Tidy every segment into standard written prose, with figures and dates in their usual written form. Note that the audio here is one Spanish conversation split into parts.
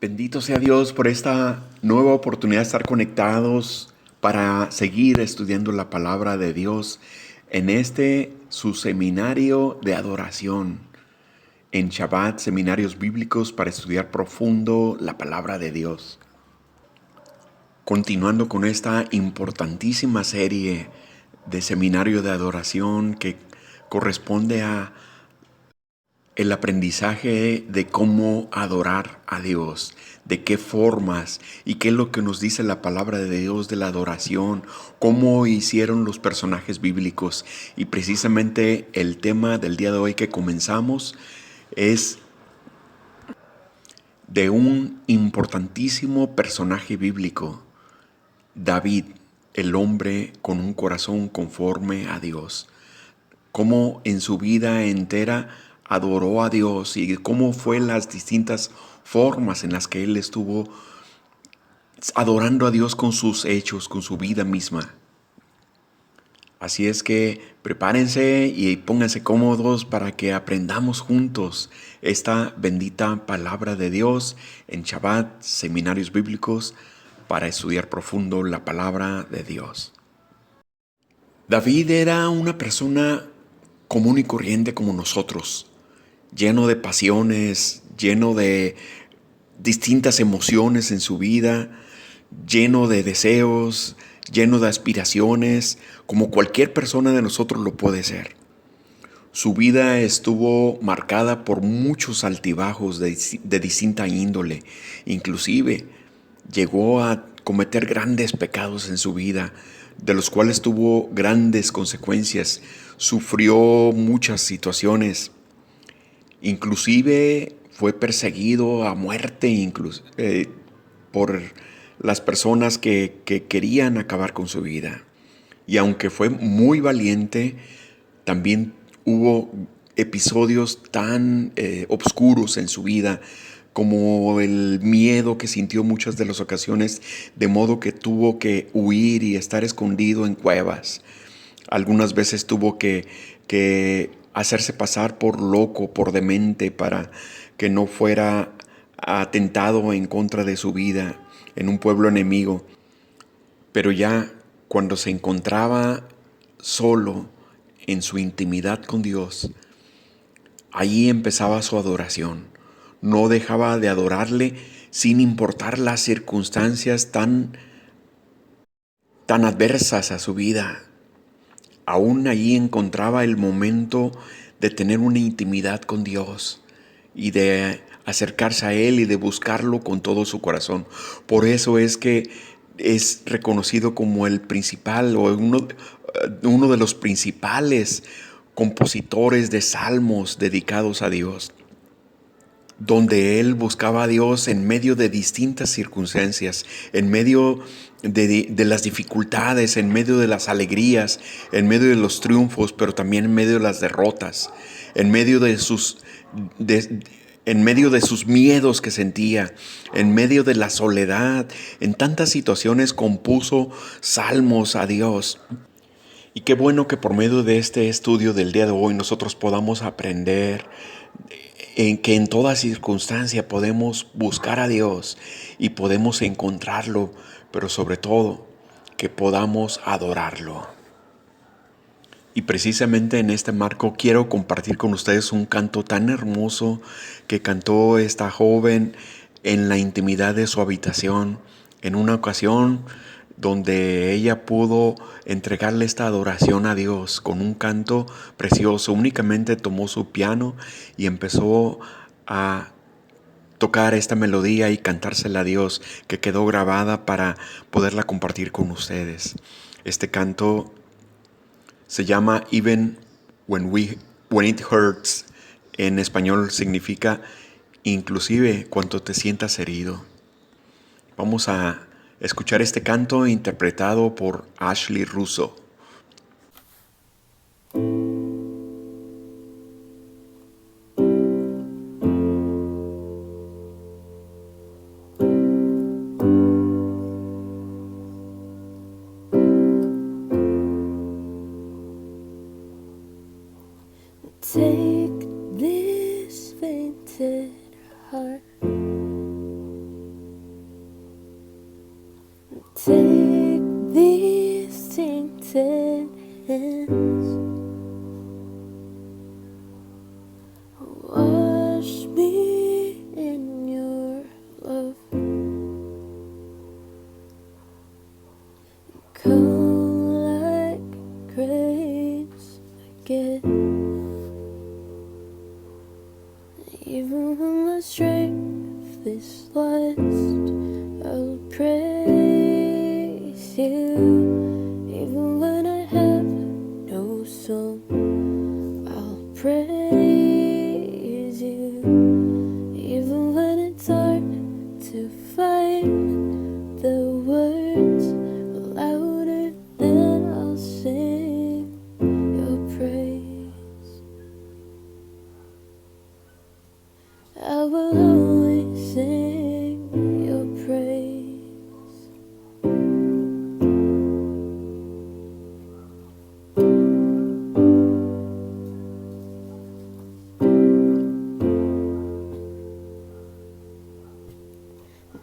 Bendito sea Dios por esta nueva oportunidad de estar conectados para seguir estudiando la palabra de Dios en su seminario de adoración. En Shabbat, seminarios bíblicos para estudiar profundo la palabra de Dios. Continuando con esta importantísima serie de seminario de adoración que corresponde a el aprendizaje de cómo adorar a Dios, de qué formas y qué es lo que nos dice la palabra de Dios de la adoración, cómo hicieron los personajes bíblicos. Y precisamente el tema del día de hoy que comenzamos es de un importantísimo personaje bíblico, David, el hombre con un corazón conforme a Dios. Cómo en su vida entera adoró a Dios y cómo fue las distintas formas en las que él estuvo adorando a Dios con sus hechos, con su vida misma. Así es que prepárense y pónganse cómodos para que aprendamos juntos esta bendita palabra de Dios en Shabbat, seminarios bíblicos, para estudiar profundo la palabra de Dios. David era una persona común y corriente como nosotros, lleno de pasiones, lleno de distintas emociones en su vida, lleno de deseos, lleno de aspiraciones, como cualquier persona de nosotros lo puede ser. Su vida estuvo marcada por muchos altibajos de distinta índole. Inclusive llegó a cometer grandes pecados en su vida, de los cuales tuvo grandes consecuencias. Sufrió muchas situaciones. Inclusive fue perseguido a muerte por las personas que querían acabar con su vida. Y aunque fue muy valiente, también hubo episodios tan oscuros en su vida, como el miedo que sintió muchas de las ocasiones, de modo que tuvo que huir y estar escondido en cuevas. Algunas veces tuvo que hacerse pasar por loco, por demente, para que no fuera atentado en contra de su vida en un pueblo enemigo. Pero ya cuando se encontraba solo en su intimidad con Dios, allí empezaba su adoración. No dejaba de adorarle sin importar las circunstancias tan adversas a su vida. Aún allí encontraba el momento de tener una intimidad con Dios y de acercarse a Él y de buscarlo con todo su corazón. Por eso es que es reconocido como el principal o uno de los principales compositores de salmos dedicados a Dios, donde él buscaba a Dios en medio de distintas circunstancias, en medio de las dificultades, en medio de las alegrías, en medio de los triunfos, pero también en medio de las derrotas, en medio en medio de sus miedos que sentía, en medio de la soledad. En tantas situaciones compuso salmos a Dios. Y qué bueno que por medio de este estudio del día de hoy nosotros podamos aprender en que en toda circunstancia podemos buscar a Dios y podemos encontrarlo, pero sobre todo que podamos adorarlo. Y precisamente en este marco quiero compartir con ustedes un canto tan hermoso que cantó esta joven en la intimidad de su habitación, en una ocasión donde ella pudo entregarle esta adoración a Dios con un canto precioso. Únicamente tomó su piano y empezó a tocar esta melodía y cantársela a Dios, que quedó grabada para poderla compartir con ustedes. Este canto se llama When It Hurts. En español significa inclusive cuando te sientas herido. Vamos a escuchar este canto interpretado por Ashley Russo. Take this fainted heart Take these tainted hands, wash me in your love, come like grace again. Even when my strength is lost, I'll praise you. Even when I have no song, I'll praise you. Even when it's hard to find the words louder than I'll sing your praise. I will always sing your praise.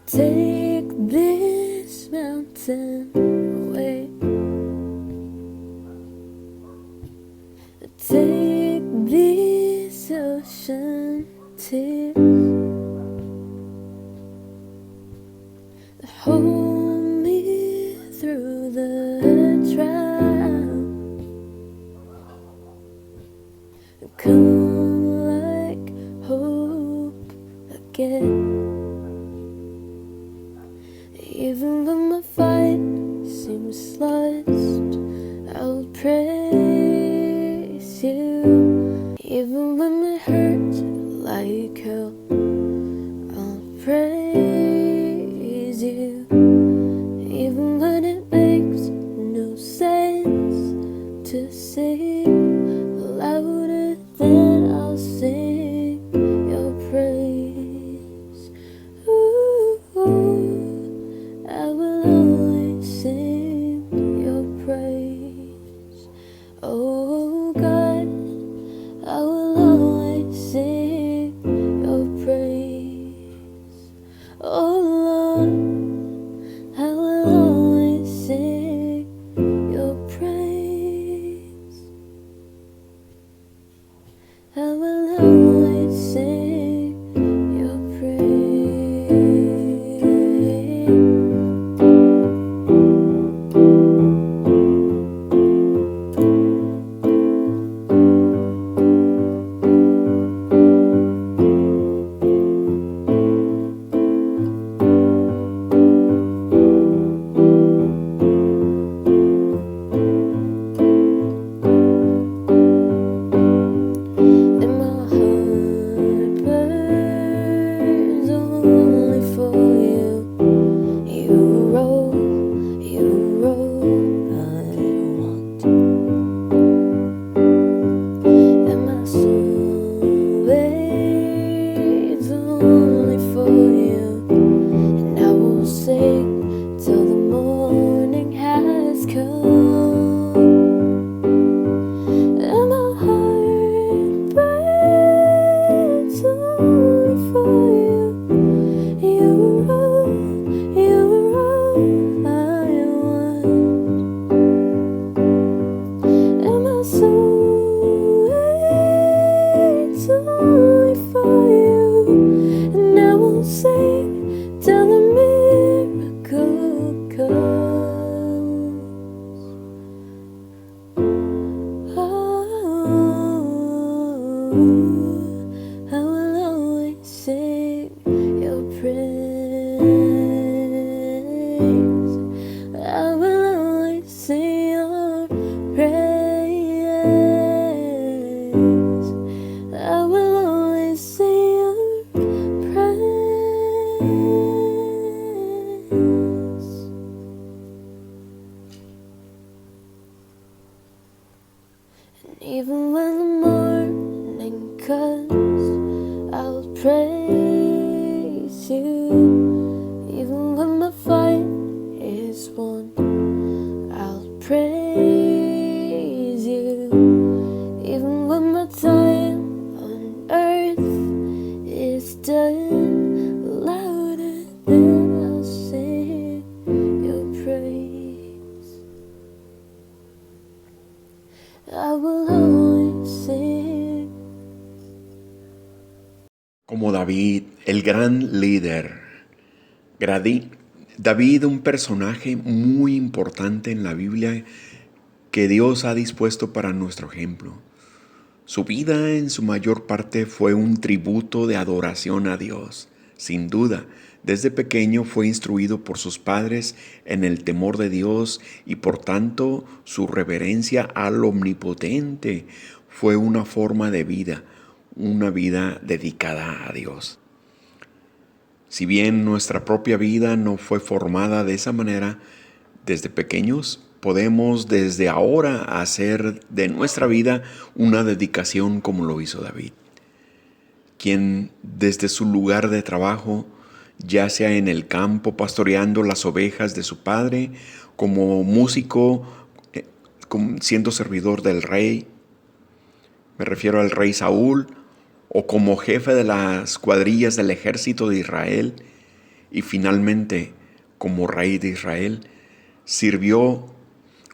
Take this mountain away, take these ocean tears, hold me through the trial, come like hope again. Even when my fight seems lost, I'll praise you. Even when it hurts like hell, I'll praise you. Even when it makes no sense to sing louder than I'll sing your praise. Ooh. I will always sing your praise. Oh God, I will always sing your praise. Oh Lord, I will always sing your praise. I will always sing your praise. Till the morning has come, and my heart burns only for you. You are all I want, and my soul waits only for you. And I will sing till the miracle comes. Oh, I will always sing your praise. I will always sing your praise. I will always sing your praise. And even when the morning comes, I'll praise you. Even when my fight is won, I'll praise you. Even when my time on earth is done, louder than I'll sing your praise. David, el gran líder. David, un personaje muy importante en la Biblia que Dios ha dispuesto para nuestro ejemplo. Su vida en su mayor parte fue un tributo de adoración a Dios. Sin duda, desde pequeño fue instruido por sus padres en el temor de Dios y por tanto su reverencia al Omnipotente fue una forma de vida, una vida dedicada a Dios. Si bien nuestra propia vida no fue formada de esa manera, desde pequeños podemos desde ahora hacer de nuestra vida una dedicación como lo hizo David, quien desde su lugar de trabajo, ya sea en el campo pastoreando las ovejas de su padre, como músico, siendo servidor del rey, me refiero al rey Saúl, o como jefe de las cuadrillas del ejército de Israel, y finalmente como rey de Israel, sirvió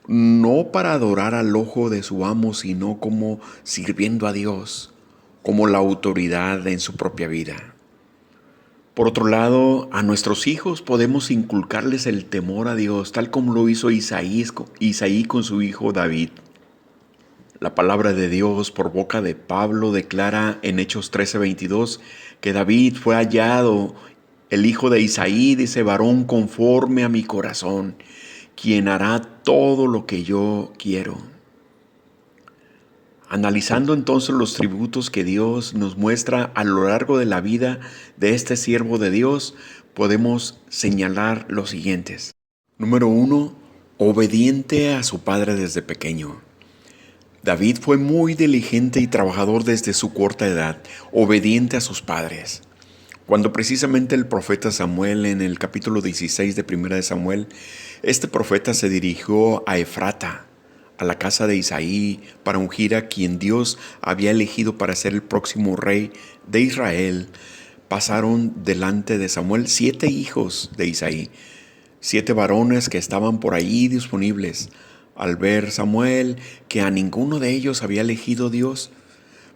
no para adorar al ojo de su amo, sino como sirviendo a Dios, como la autoridad en su propia vida. Por otro lado, a nuestros hijos podemos inculcarles el temor a Dios, tal como lo hizo Isaí con su hijo David. La palabra de Dios por boca de Pablo declara en Hechos 13:22 que David fue hallado, el hijo de Isaí, dice, varón conforme a mi corazón, quien hará todo lo que yo quiero. Analizando entonces los tributos que Dios nos muestra a lo largo de la vida de este siervo de Dios, podemos señalar los siguientes. Número 1, obediente a su padre desde pequeño. David fue muy diligente y trabajador desde su corta edad, obediente a sus padres. Cuando precisamente el profeta Samuel, en el capítulo 16 de Primera de Samuel, este profeta se dirigió a Efrata, a la casa de Isaí, para ungir a quien Dios había elegido para ser el próximo rey de Israel, pasaron delante de Samuel 7 hijos de Isaí, 7 varones que estaban por allí disponibles. Al ver Samuel que a ninguno de ellos había elegido Dios,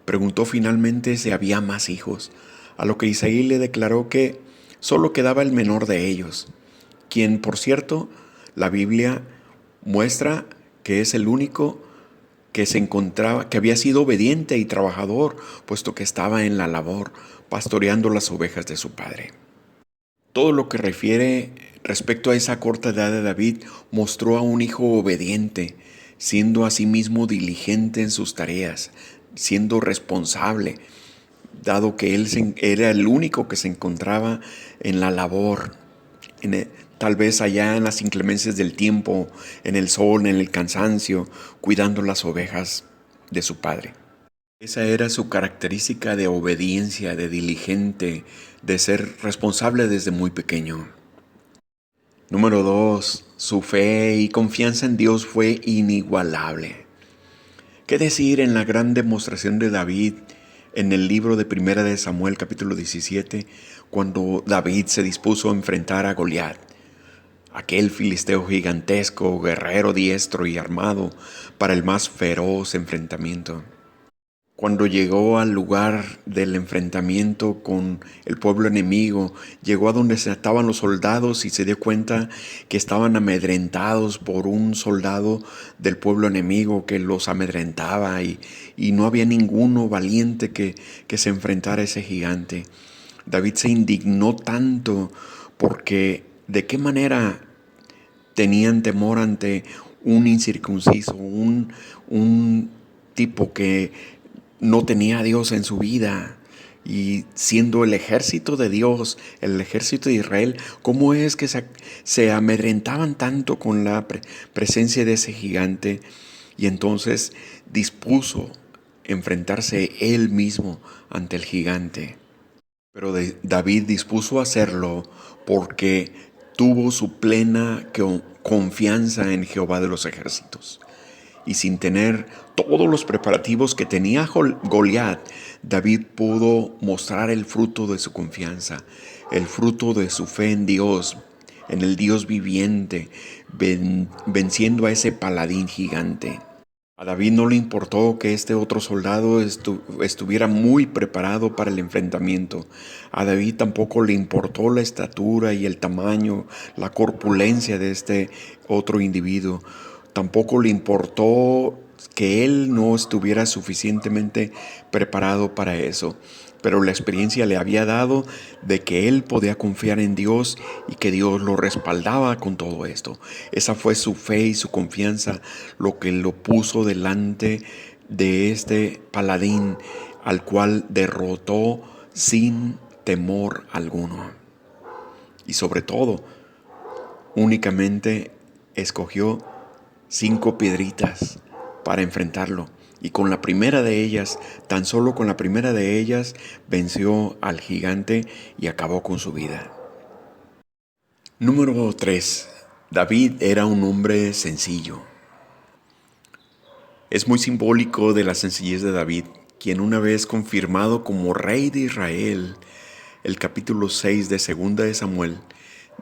preguntó finalmente si había más hijos, a lo que Isaí le declaró que solo quedaba el menor de ellos, quien, por cierto, la Biblia muestra que es el único que se encontraba, que había sido obediente y trabajador, puesto que estaba en la labor, pastoreando las ovejas de su padre. Todo lo que refiere respecto a esa corta edad de David mostró a un hijo obediente, siendo asimismo diligente en sus tareas, siendo responsable, dado que él era el único que se encontraba en la labor, tal vez allá en las inclemencias del tiempo, en el sol, en el cansancio, cuidando las ovejas de su padre. Esa era su característica de obediencia, de diligente, de ser responsable desde muy pequeño. Número 2, su fe y confianza en Dios fue inigualable. ¿Qué decir en la gran demostración de David en el libro de Primera de Samuel capítulo 17, cuando David se dispuso a enfrentar a Goliat, aquel filisteo gigantesco, guerrero diestro y armado para el más feroz enfrentamiento? Cuando llegó al lugar del enfrentamiento con el pueblo enemigo, llegó a donde estaban los soldados y se dio cuenta que estaban amedrentados por un soldado del pueblo enemigo que los amedrentaba y no había ninguno valiente que se enfrentara a ese gigante. David se indignó tanto porque de qué manera tenían temor ante un incircunciso, un tipo que no tenía a Dios en su vida, y siendo el ejército de Dios, el ejército de Israel, ¿cómo es que se amedrentaban tanto con la presencia de ese gigante? Y entonces dispuso enfrentarse él mismo ante el gigante. Pero David dispuso hacerlo porque tuvo su plena confianza en Jehová de los ejércitos. Y sin tener todos los preparativos que tenía Goliat, David pudo mostrar el fruto de su confianza, el fruto de su fe en Dios, en el Dios viviente, venciendo a ese paladín gigante. A David no le importó que este otro soldado estuviera muy preparado para el enfrentamiento. A David tampoco le importó la estatura y el tamaño, la corpulencia de este otro individuo. Tampoco le importó que él no estuviera suficientemente preparado para eso. Pero la experiencia le había dado de que él podía confiar en Dios y que Dios lo respaldaba con todo esto. Esa fue su fe y su confianza lo que lo puso delante de este paladín al cual derrotó sin temor alguno. Y sobre todo, únicamente escogió 5 piedritas para enfrentarlo. Y con la primera de ellas, tan solo con la primera de ellas, venció al gigante y acabó con su vida. Número 3. David era un hombre sencillo. Es muy simbólico de la sencillez de David, quien una vez confirmado como rey de Israel, el capítulo 6 de 2 de Samuel,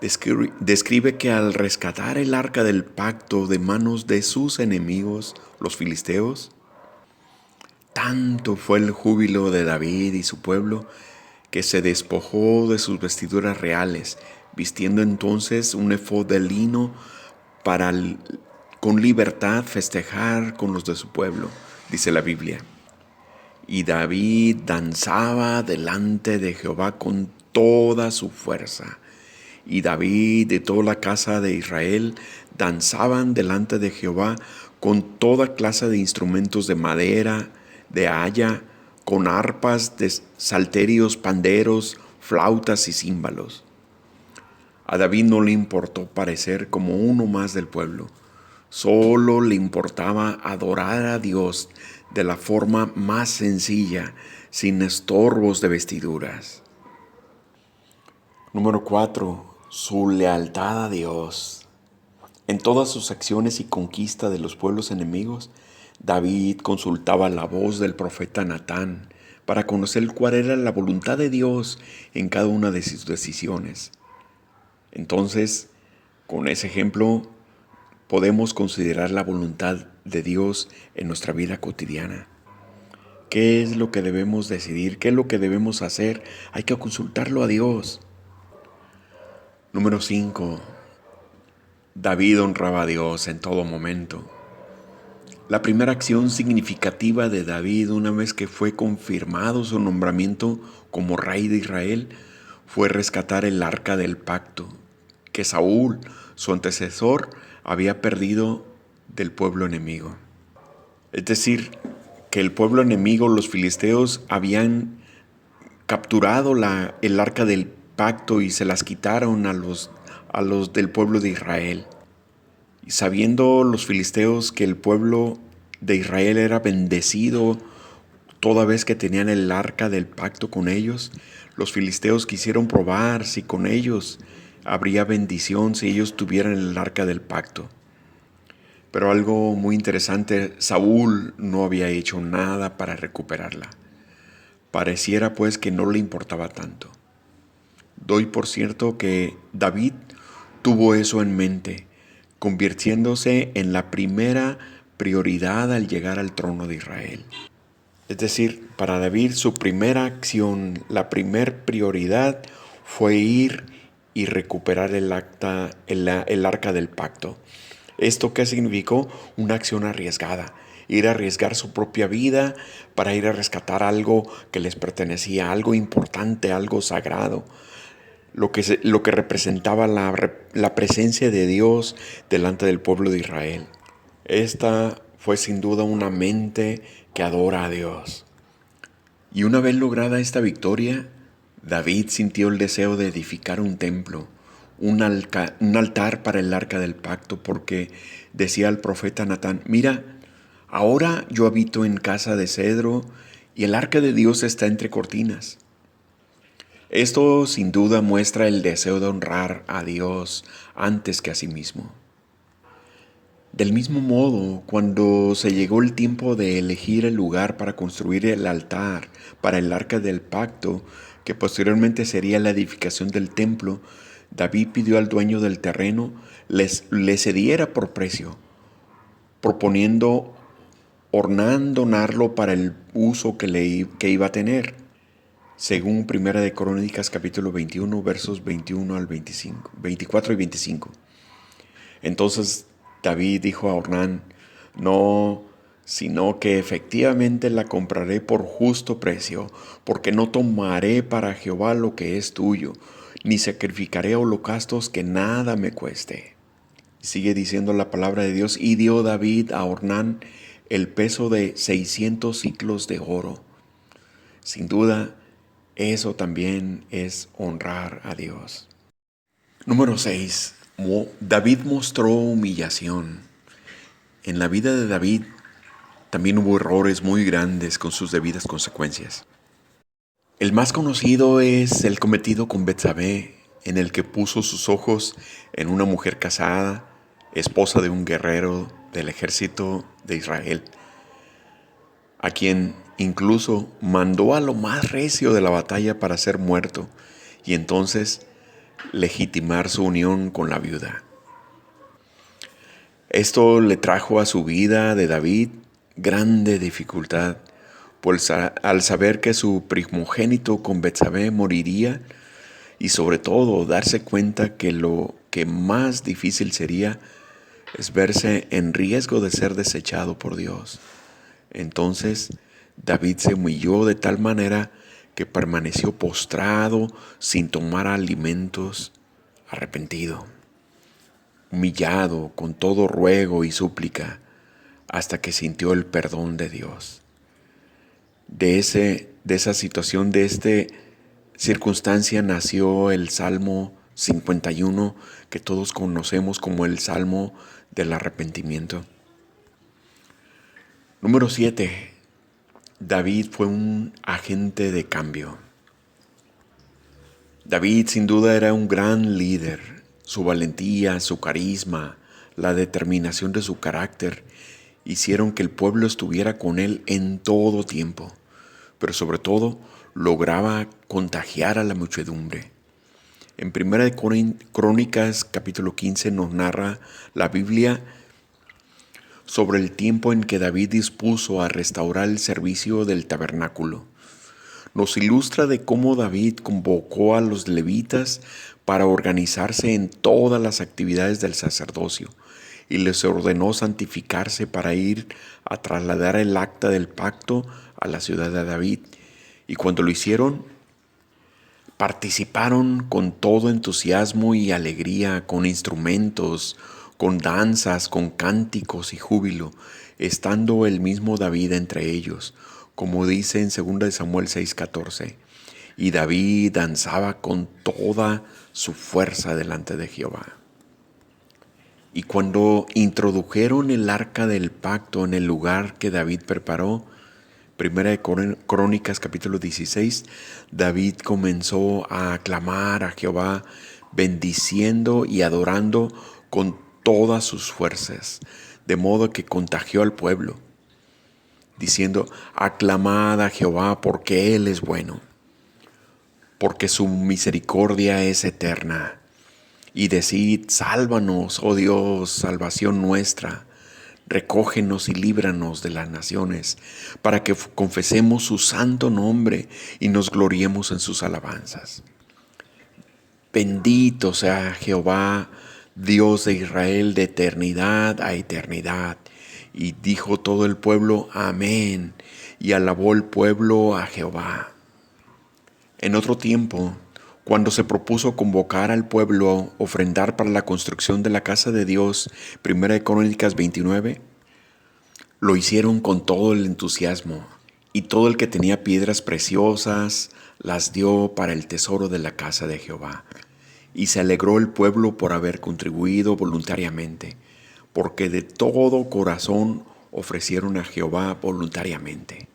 describe que al rescatar el arca del pacto de manos de sus enemigos, los filisteos, tanto fue el júbilo de David y su pueblo que se despojó de sus vestiduras reales, vistiendo entonces un efod de lino para con libertad festejar con los de su pueblo, dice la Biblia. Y David danzaba delante de Jehová con toda su fuerza. Y David y toda la casa de Israel danzaban delante de Jehová con toda clase de instrumentos de madera, de haya, con arpas, de salterios, panderos, flautas y címbalos. A David no le importó parecer como uno más del pueblo. Solo le importaba adorar a Dios de la forma más sencilla, sin estorbos de vestiduras. Número 4. Su lealtad a Dios. En todas sus acciones y conquista de los pueblos enemigos, David consultaba la voz del profeta Natán para conocer cuál era la voluntad de Dios en cada una de sus decisiones. Entonces, con ese ejemplo, podemos considerar la voluntad de Dios en nuestra vida cotidiana. ¿Qué es lo que debemos decidir? ¿Qué es lo que debemos hacer? Hay que consultarlo a Dios. Número 5. David honraba a Dios en todo momento. La primera acción significativa de David una vez que fue confirmado su nombramiento como rey de Israel fue rescatar el arca del pacto que Saúl, su antecesor, había perdido del pueblo enemigo. Es decir, que el pueblo enemigo, los filisteos, habían capturado el arca del pacto y se las quitaron a los del pueblo de Israel. Y sabiendo los filisteos que el pueblo de Israel era bendecido toda vez que tenían el arca del pacto con ellos, los filisteos quisieron probar si con ellos habría bendición, si ellos tuvieran el arca del pacto. Pero algo muy interesante, Saúl no había hecho nada para recuperarla. Pareciera pues que no le importaba tanto. Doy por cierto que David tuvo eso en mente, convirtiéndose en la primera prioridad al llegar al trono de Israel. Es decir, para David su primera acción, la primer prioridad fue ir y recuperar el arca del pacto. ¿Esto qué significó? Una acción arriesgada. Ir a arriesgar su propia vida para ir a rescatar algo que les pertenecía, algo importante, algo sagrado. Lo que representaba la presencia de Dios delante del pueblo de Israel. Esta fue sin duda una mente que adora a Dios. Y una vez lograda esta victoria, David sintió el deseo de edificar un templo, un altar para el arca del pacto, porque decía el profeta Natán: mira, ahora yo habito en casa de cedro y el arca de Dios está entre cortinas. Esto sin duda muestra el deseo de honrar a Dios antes que a sí mismo. Del mismo modo, cuando se llegó el tiempo de elegir el lugar para construir el altar para el arca del pacto, que posteriormente sería la edificación del templo, David pidió al dueño del terreno le cediera por precio, proponiendo Ornán donarlo para el uso que iba a tener, según Primera de Crónicas capítulo 21 versos 21 al 25, 24 y 25. Entonces David dijo a Ornán: no, sino que efectivamente la compraré por justo precio, porque no tomaré para Jehová lo que es tuyo, ni sacrificaré holocaustos que nada me cueste. Sigue diciendo la palabra de Dios: y dio David a Ornán el peso de 600 siclos de oro. Sin duda, eso también es honrar a Dios. Número 6. David mostró humillación. En la vida de David también hubo errores muy grandes con sus debidas consecuencias. El más conocido es el cometido con Betsabé, en el que puso sus ojos en una mujer casada, esposa de un guerrero del ejército de Israel, a quien incluso mandó a lo más recio de la batalla para ser muerto y entonces legitimar su unión con la viuda. Esto le trajo a su vida de David grande dificultad, pues al saber que su primogénito con Betsabé moriría, y sobre todo darse cuenta que lo que más difícil sería es verse en riesgo de ser desechado por Dios. Entonces David se humilló de tal manera que permaneció postrado sin tomar alimentos, arrepentido, humillado con todo ruego y súplica, hasta que sintió el perdón de Dios. De esa situación, de esta circunstancia nació el Salmo 51, que todos conocemos como el Salmo del arrepentimiento. Número 7. David fue un agente de cambio. David sin duda era un gran líder. Su valentía, su carisma, la determinación de su carácter hicieron que el pueblo estuviera con él en todo tiempo, pero sobre todo lograba contagiar a la muchedumbre. En Primera de Crónicas capítulo 15 nos narra la Biblia sobre el tiempo en que David dispuso a restaurar el servicio del tabernáculo. Nos ilustra de cómo David convocó a los levitas para organizarse en todas las actividades del sacerdocio y les ordenó santificarse para ir a trasladar el acta del pacto a la ciudad de David. Y cuando lo hicieron, participaron con todo entusiasmo y alegría, con instrumentos, con danzas, con cánticos y júbilo, estando el mismo David entre ellos, como dice en 2 Samuel 6:14. Y David danzaba con toda su fuerza delante de Jehová. Y cuando introdujeron el arca del pacto en el lugar que David preparó, Primera de Crónicas capítulo 16, David comenzó a aclamar a Jehová, bendiciendo y adorando con todas sus fuerzas, de modo que contagió al pueblo, diciendo: aclamad a Jehová porque Él es bueno, porque su misericordia es eterna. Y decid: sálvanos, oh Dios, salvación nuestra. Recógenos y líbranos de las naciones, para que confesemos su santo nombre y nos gloriemos en sus alabanzas. Bendito sea Jehová, Dios de Israel, de eternidad a eternidad. Y dijo todo el pueblo: amén. Y alabó el pueblo a Jehová. En otro tiempo, cuando se propuso convocar al pueblo a ofrendar para la construcción de la casa de Dios, Primera de Crónicas 29, lo hicieron con todo el entusiasmo, y todo el que tenía piedras preciosas las dio para el tesoro de la casa de Jehová. Y se alegró el pueblo por haber contribuido voluntariamente, porque de todo corazón ofrecieron a Jehová voluntariamente.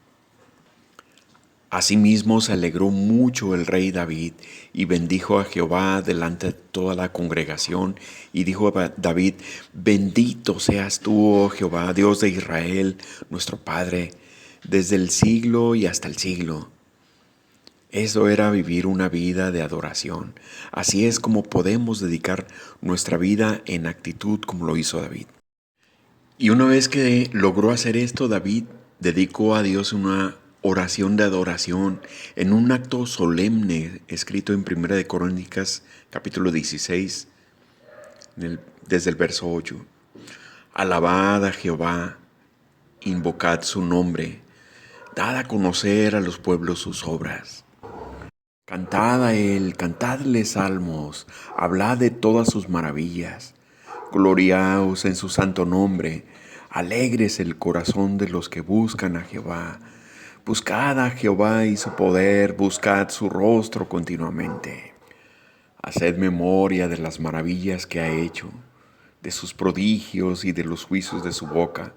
Asimismo se alegró mucho el rey David y bendijo a Jehová delante de toda la congregación. Y dijo a David: bendito seas tú, oh Jehová, Dios de Israel, nuestro Padre, desde el siglo y hasta el siglo. Eso era vivir una vida de adoración. Así es como podemos dedicar nuestra vida en actitud como lo hizo David. Y una vez que logró hacer esto, David dedicó a Dios una oración de adoración en un acto solemne escrito en Primera de Crónicas, capítulo 16, desde el verso 8. Alabad a Jehová, invocad su nombre, dad a conocer a los pueblos sus obras. Cantad a él, cantadle salmos, hablad de todas sus maravillas. Gloriaos en su santo nombre, alegres el corazón de los que buscan a Jehová. Buscad a Jehová y su poder, buscad su rostro continuamente. Haced memoria de las maravillas que ha hecho, de sus prodigios y de los juicios de su boca.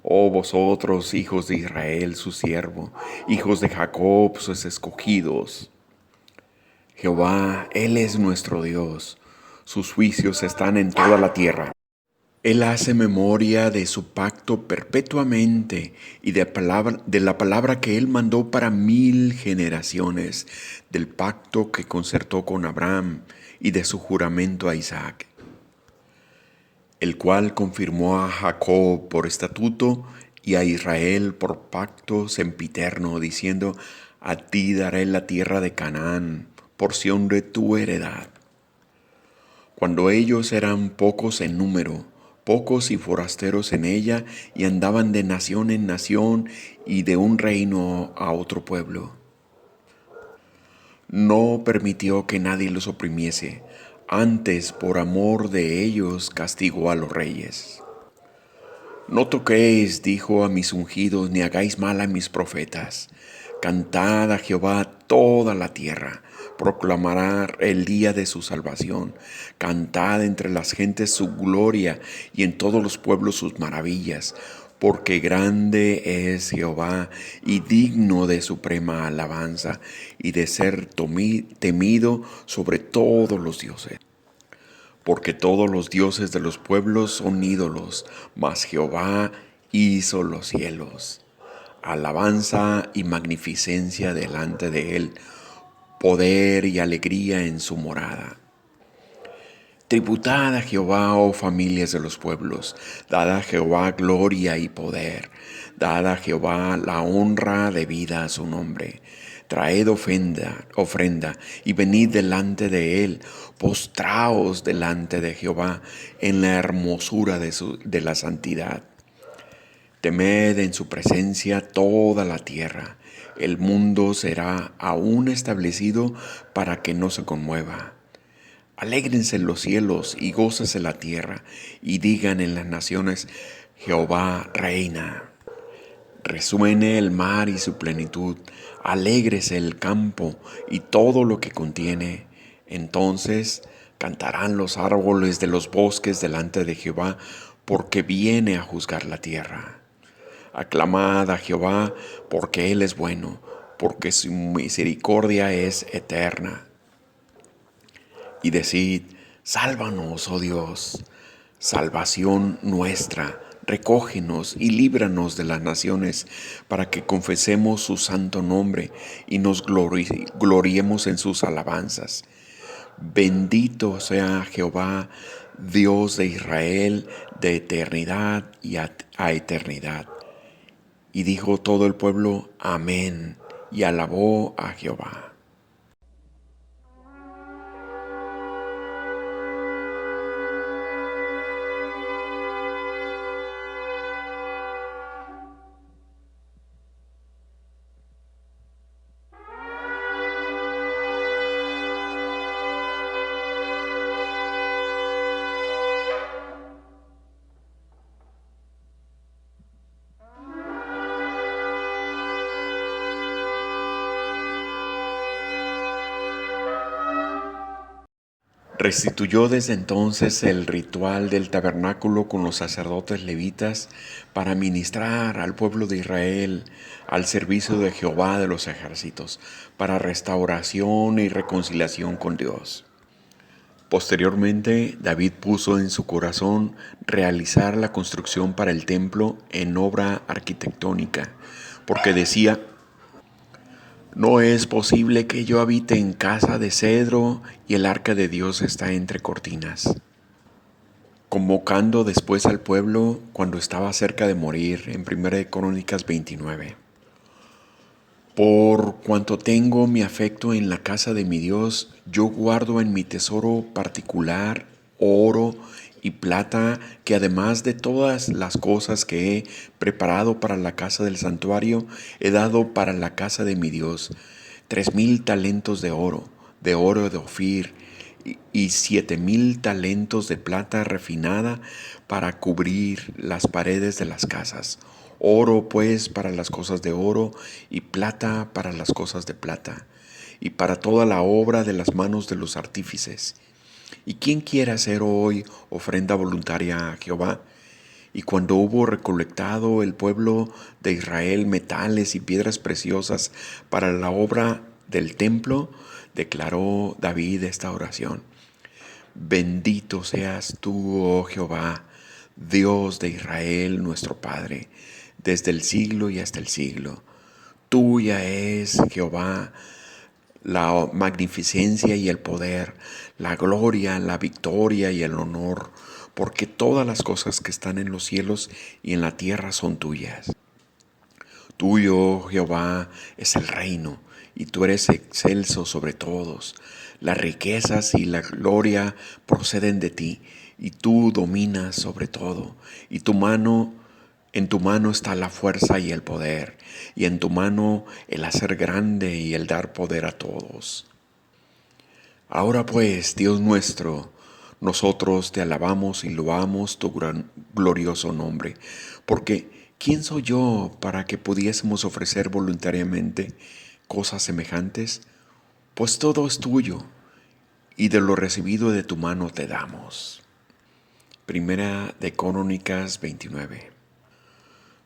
Oh vosotros, hijos de Israel, su siervo, hijos de Jacob, sus escogidos. Jehová, Él es nuestro Dios, sus juicios están en toda la tierra. Él hace memoria de su pacto perpetuamente y de la palabra que Él mandó para 1000 generaciones, del pacto que concertó con Abraham y de su juramento a Isaac, el cual confirmó a Jacob por estatuto y a Israel por pacto sempiterno, diciendo: a ti daré la tierra de Canaán, porción de tu heredad. Cuando ellos eran pocos en número, pocos y forasteros en ella, y andaban de nación en nación y de un reino a otro pueblo. No permitió que nadie los oprimiese, antes por amor de ellos castigó a los reyes. No toquéis, dijo, a mis ungidos, ni hagáis mal a mis profetas. Cantad a Jehová toda la tierra, proclamará el día de su salvación. Cantad entre las gentes su gloria y en todos los pueblos sus maravillas, porque grande es Jehová y digno de suprema alabanza y de ser temido sobre todos los dioses. Porque todos los dioses de los pueblos son ídolos, mas Jehová hizo los cielos. Alabanza y magnificencia delante de él, poder y alegría en su morada. Tributad a Jehová, oh familias de los pueblos, dad a Jehová gloria y poder, dad a Jehová la honra debida a su nombre. Traed ofrenda y venid delante de él, postraos delante de Jehová en la hermosura de la santidad. Temed en su presencia toda la tierra, el mundo será aún establecido para que no se conmueva. Alégrense los cielos y gócese la tierra, y digan en las naciones: Jehová reina. Resuene el mar y su plenitud, alégrese el campo y todo lo que contiene. Entonces cantarán los árboles de los bosques delante de Jehová, porque viene a juzgar la tierra. Aclamad a Jehová, porque Él es bueno, porque su misericordia es eterna. Y decid: sálvanos, oh Dios, salvación nuestra. Recógenos y líbranos de las naciones, para que confesemos su santo nombre y nos gloriemos en sus alabanzas. Bendito sea Jehová, Dios de Israel, de eternidad y a eternidad. Y dijo todo el pueblo: amén, y alabó a Jehová. Restituyó desde entonces el ritual del tabernáculo con los sacerdotes levitas para ministrar al pueblo de Israel al servicio de Jehová de los ejércitos, para restauración y reconciliación con Dios. Posteriormente, David puso en su corazón realizar la construcción para el templo en obra arquitectónica, porque decía: no es posible que yo habite en casa de cedro y el arca de Dios está entre cortinas. convocando después al pueblo cuando estaba cerca de morir en 1 Crónicas 29. Por cuanto tengo mi afecto en la casa de mi Dios, yo guardo en mi tesoro particular oro y plata, que además de todas las cosas que he preparado para la casa del santuario, he dado para la casa de mi Dios 3,000 talentos de oro de Ofir, y 7,000 talentos de plata refinada para cubrir las paredes de las casas. Oro pues para las cosas de oro, y plata para las cosas de plata, y para toda la obra de las manos de los artífices. ¿Y quién quiere hacer hoy ofrenda voluntaria a Jehová? Y cuando hubo recolectado el pueblo de Israel metales y piedras preciosas para la obra del templo, declaró David esta oración: Bendito seas tú, oh Jehová, Dios de Israel, nuestro Padre, desde el siglo y hasta el siglo. Tuya es, Jehová, la magnificencia y el poder, la gloria, la victoria y el honor, porque todas las cosas que están en los cielos y en la tierra son tuyas. Tuyo, Jehová, es el reino, y tú eres excelso sobre todos. Las riquezas y la gloria proceden de ti, y tú dominas sobre todo. Y en tu mano está la fuerza y el poder, y en tu mano el hacer grande y el dar poder a todos. Ahora pues, Dios nuestro, nosotros te alabamos y loamos tu gran, glorioso nombre, porque ¿quién soy yo para que pudiésemos ofrecer voluntariamente cosas semejantes? Pues todo es tuyo, y de lo recibido de tu mano te damos. 1 Crónicas 29.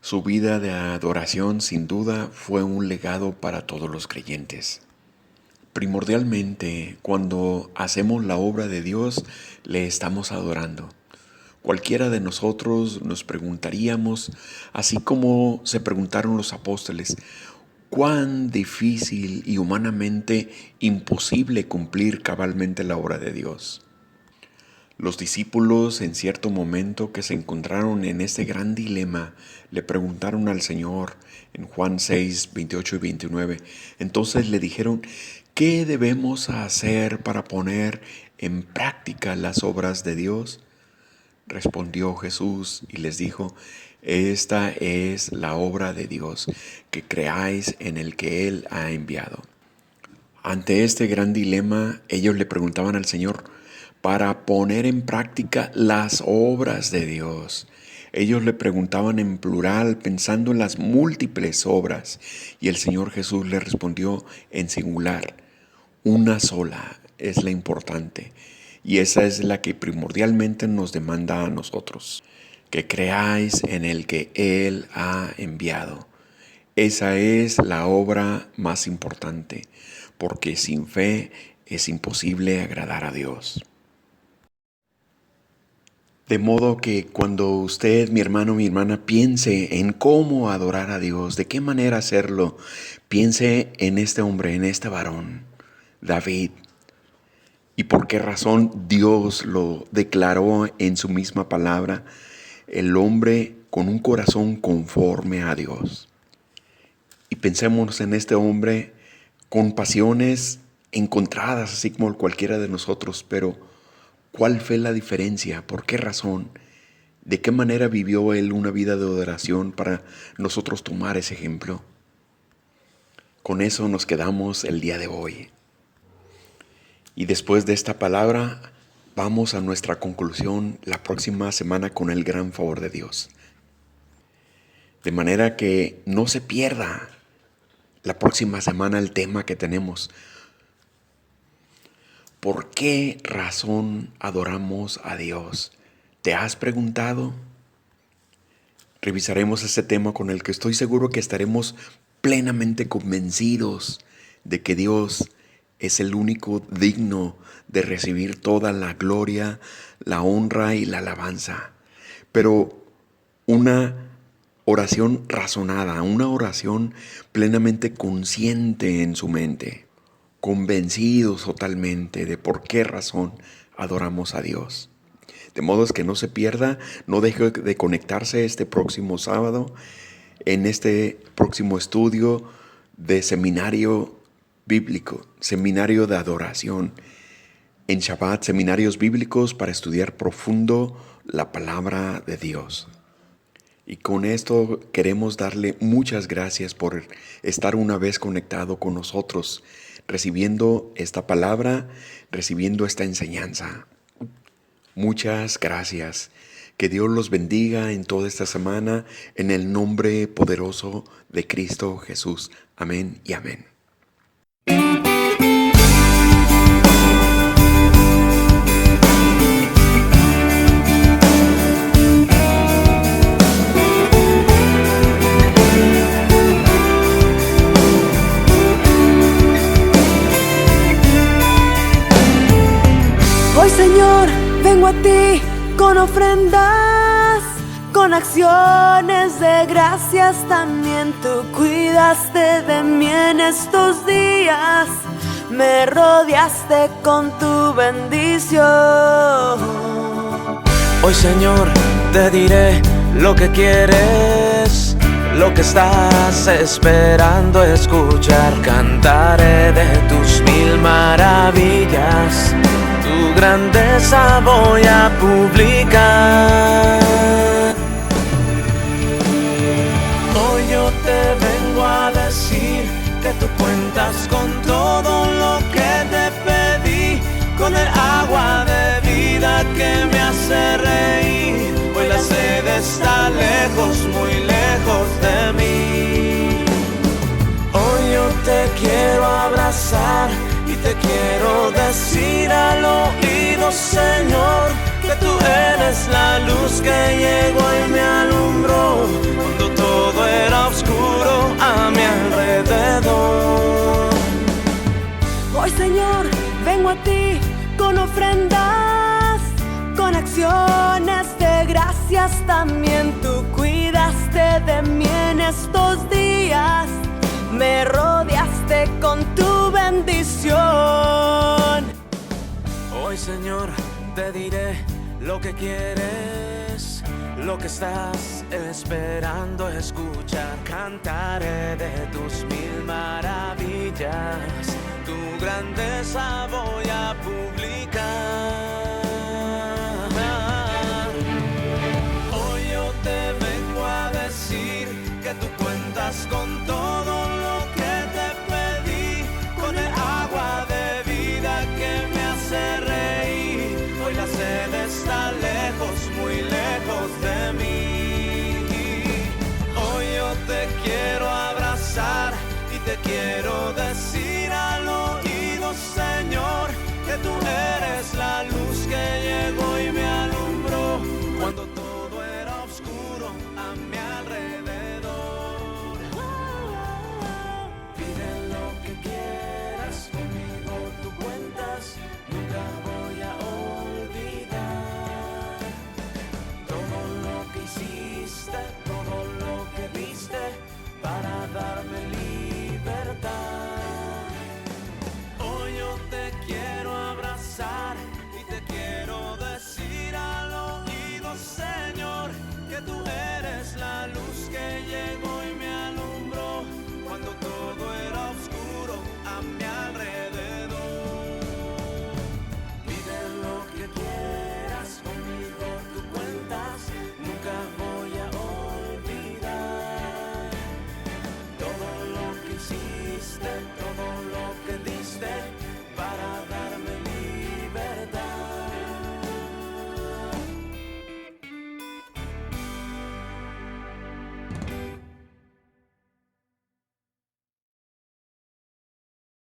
Su vida de adoración sin duda fue un legado para todos los creyentes. Primordialmente, cuando hacemos la obra de Dios, le estamos adorando. Cualquiera de nosotros nos preguntaríamos, así como se preguntaron los apóstoles, cuán difícil y humanamente imposible cumplir cabalmente la obra de Dios. Los discípulos, en cierto momento que se encontraron en este gran dilema, le preguntaron al Señor en Juan 6, 28 y 29. Entonces le dijeron: ¿qué debemos hacer para poner en práctica las obras de Dios? Respondió Jesús y les dijo: esta es la obra de Dios, que creáis en el que Él ha enviado. Ante este gran dilema, ellos le preguntaban al Señor para poner en práctica las obras de Dios. Ellos le preguntaban en plural, pensando en las múltiples obras, y el Señor Jesús le respondió en singular: una sola es la importante, y esa es la que primordialmente nos demanda a nosotros: que creáis en el que Él ha enviado. Esa es la obra más importante, porque sin fe es imposible agradar a Dios. De modo que cuando usted, mi hermano, mi hermana, piense en cómo adorar a Dios, de qué manera hacerlo, piense en este hombre, en este varón, David, y por qué razón Dios lo declaró en su misma palabra: el hombre con un corazón conforme a Dios. Y pensemos en este hombre con pasiones encontradas, así como cualquiera de nosotros, pero ¿cuál fue la diferencia? ¿Por qué razón? ¿De qué manera vivió él una vida de adoración para nosotros tomar ese ejemplo? Con eso nos quedamos el día de hoy. Y después de esta palabra, vamos a nuestra conclusión la próxima semana con el gran favor de Dios. De manera que no se pierda la próxima semana el tema que tenemos: ¿por qué razón adoramos a Dios? ¿Te has preguntado? Revisaremos ese tema con el que estoy seguro que estaremos plenamente convencidos de que Dios es el único digno de recibir toda la gloria, la honra y la alabanza. Pero una oración razonada, una oración plenamente consciente en su mente, convencidos totalmente de por qué razón adoramos a Dios. De modo que no se pierda, no deje de conectarse este próximo sábado en este próximo estudio de seminario bíblico, seminario de adoración. En Shabbat, seminarios bíblicos para estudiar profundo la palabra de Dios. Y con esto queremos darle muchas gracias por estar una vez conectado con nosotros, recibiendo esta palabra, recibiendo esta enseñanza. Muchas gracias. Que Dios los bendiga en toda esta semana, en el nombre poderoso de Cristo Jesús. Amén y amén. Hoy, Señor, vengo a ti con ofrendas, con acciones de gracias. También tú cuidaste de mí en estos días, me rodeaste con tu bendición. Hoy, Señor, te diré lo que quieres, lo que estás esperando escuchar. Cantaré de tus mil maravillas, tu grandeza voy a publicar. Hoy yo te vengo a decir que tú cuentas con todo lo que te pedí, con el agua de vida que me hace reír. Hoy la sed está lejos, muy lejos de mí. Hoy yo te quiero abrazar y te quiero decir al oído, Señor, que tú eres la luz que llegó y me alumbró cuando todo era oscuro a mi alrededor. Hoy, Señor, vengo a ti con ofrendas, con acciones de gracias. También tú cuidaste de mí en estos días, me rodeaste con tu bendición. Hoy, Señor, te diré lo que quieres, lo que estás esperando escuchar. Cantaré de tus mil maravillas, tu grandeza voy a publicar. Hoy yo te vengo a decir que tú cuentas con todo lo que te pedí, con el agua de vida que me hace reír. Hoy la sed está lejos, muy lejos de mí. Hoy yo te quiero abrazar y te quiero decir